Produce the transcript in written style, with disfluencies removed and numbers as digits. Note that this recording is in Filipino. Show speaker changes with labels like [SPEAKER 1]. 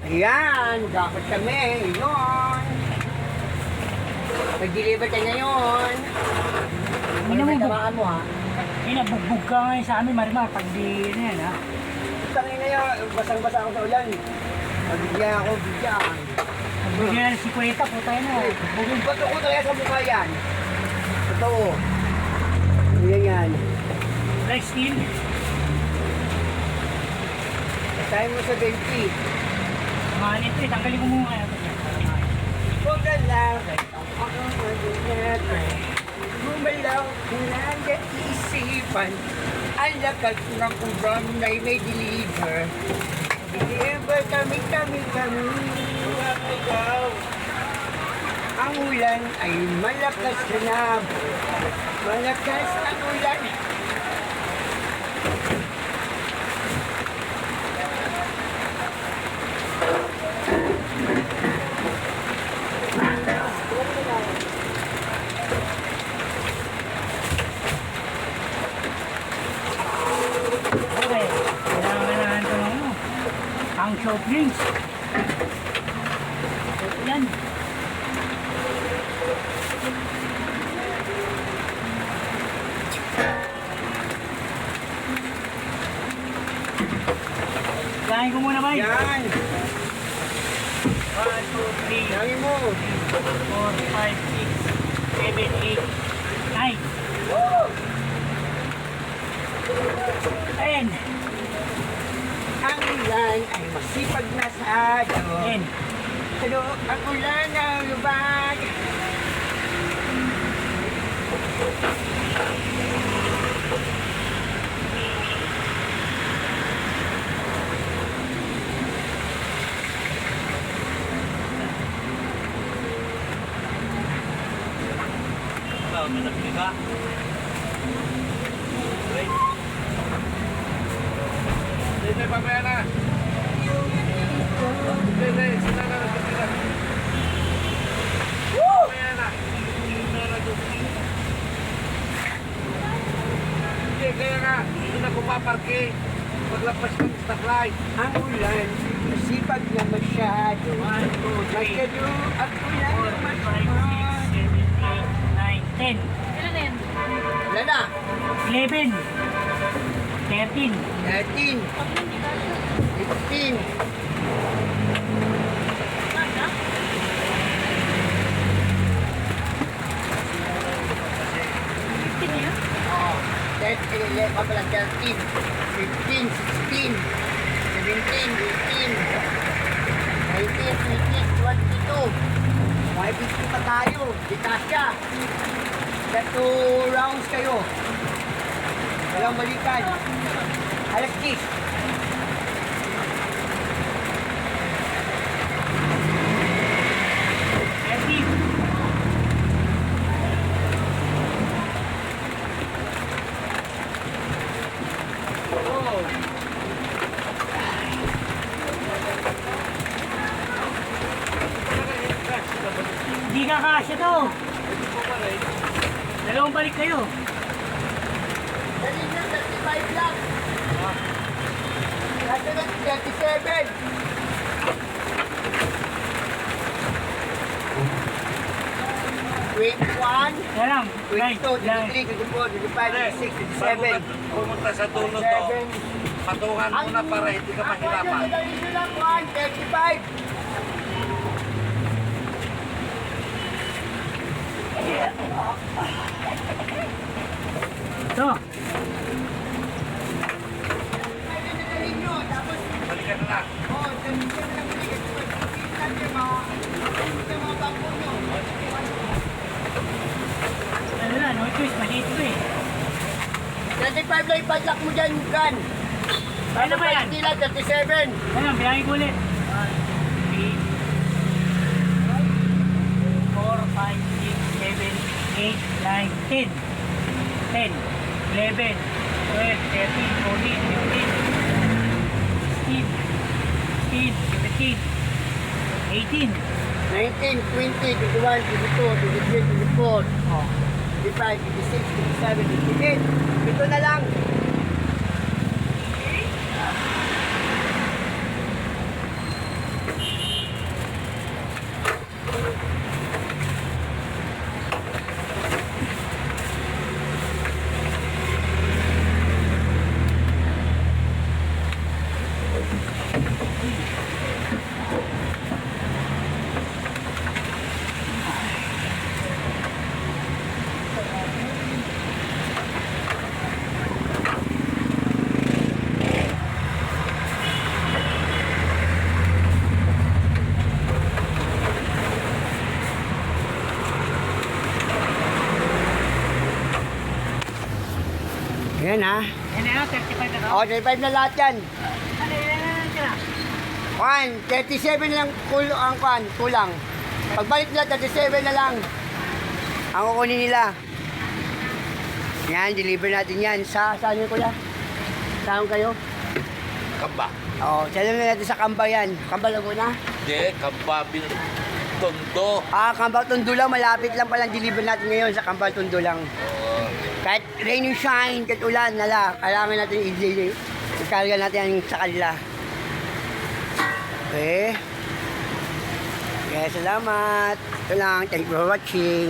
[SPEAKER 1] Ayan, dapat kami. Yun. Nag-deliver ka ngayon.
[SPEAKER 2] Hindi naman
[SPEAKER 1] tamaan mo ha?
[SPEAKER 2] bugbog ka ngayon sa amin, Marimar, pag di na yan, ha?
[SPEAKER 1] Tangin na yan, basang-basa ako sa ulan. Bigyan ako, bigyan.
[SPEAKER 2] Bigyan na si Kweta, putay na.
[SPEAKER 1] Bugin bato ko talaga sa mukha yan. Totoo. Yan yan.
[SPEAKER 2] Like steel.
[SPEAKER 1] Tayo mo sa 20.
[SPEAKER 2] Mahalit ito, tanggalin ko muna kaya.
[SPEAKER 1] Huwag ka lang. Ako mag-ingat. Gumalaw lang at isipan. Ang lakas ng ulam na may deliver. Deliver kami. Ang ulan ay malakas na. Malakas ang ulan.
[SPEAKER 2] Okay, kailangan ito ng ano, ang soft drinks. Yan. Kain ko muna ba?
[SPEAKER 1] Yan.
[SPEAKER 2] 1, 2, 3,
[SPEAKER 1] Yan mo.
[SPEAKER 2] 4, 5, 6, 7, 8, 9. 10.
[SPEAKER 1] Ang ulan ay masipag na sado.
[SPEAKER 2] 10.
[SPEAKER 1] Pero ang ulan ay lubag.
[SPEAKER 3] Manapli ka? Wait. Hindi, pamaya na. Hindi, sila na nagpapila. Pamaya na. Hindi, kaya nga, hindi na kumaparke. Paglapas ng stoplight.
[SPEAKER 1] Ang ulan, masipag na masyado.
[SPEAKER 2] 1, 2, 3,
[SPEAKER 1] Masyado at ulan
[SPEAKER 2] 4, 5, 6,
[SPEAKER 1] naman.
[SPEAKER 2] 7, 8, 9, 10.
[SPEAKER 4] Ilan na yan?
[SPEAKER 1] Wala na.
[SPEAKER 2] 11. 13.
[SPEAKER 1] 13, 15, oh, 13, 15, 16, 17, 18, 19, 20, 22. May 50 pa tayo. Di kasya. Sa 2 rounds kayo. Walang balikan. Alas 10.
[SPEAKER 2] Hindi ka kasya to. Dalawang balik kayo.
[SPEAKER 1] Dali na, 35 lang. Nasa na, 37. 21,
[SPEAKER 2] Kaya lang.
[SPEAKER 1] 22, 23, 24, 25, 26,
[SPEAKER 3] Bago ka
[SPEAKER 1] 27.
[SPEAKER 3] pumunta sa dulo to, patungan mo na para hindi ka mahirapan.
[SPEAKER 1] Ang dali nyo lang, 135.
[SPEAKER 2] Ito.
[SPEAKER 1] Dali nyo, tapos,
[SPEAKER 3] Balikan na lang.
[SPEAKER 1] oh, dali nyo na lang ulit. Tingnan nyo, mga bangko nyo.
[SPEAKER 2] Ano na, no choice. Maliit ko eh.
[SPEAKER 1] 35 lang ipadlock mo dyan, Gan.
[SPEAKER 2] Ano ba yan?
[SPEAKER 1] Hindi lang, 37.
[SPEAKER 2] Ano, bilangin ko ulit. 1, 2, 3, 4, 5, 6, 7, 8, 9, 10. 10, 11, 12, 13, 14, 15, 16, 17, 18.
[SPEAKER 1] 19, 20, 21, 22, 23, 24,
[SPEAKER 2] Oh.
[SPEAKER 1] 25, 26, 27, 28. Ito na lang. Yan ha.
[SPEAKER 2] Yan na, 35 na
[SPEAKER 1] O, 35 na lahat yan.
[SPEAKER 2] Ano yan sila?
[SPEAKER 1] 37 na lang kulang. Pagbalik nila, 37 na lang. Ang kukunin nila. Yan, deliver natin yan. Saan nyo kuya? Saan kayo?
[SPEAKER 3] Kamba.
[SPEAKER 1] Oo, salam na natin sa Kamba yan. Kamba Laguna?
[SPEAKER 3] Hindi, Kamba Tondo.
[SPEAKER 1] Kamba Tondo lang. Malapit lang palang deliver natin ngayon sa Kamba Tondo lang. Kahit rain or shine, kahit ulan, kailangan natin i-carga natin yan sa kanila. Okay. Kaya salamat. Ito lang. Thank you for watching.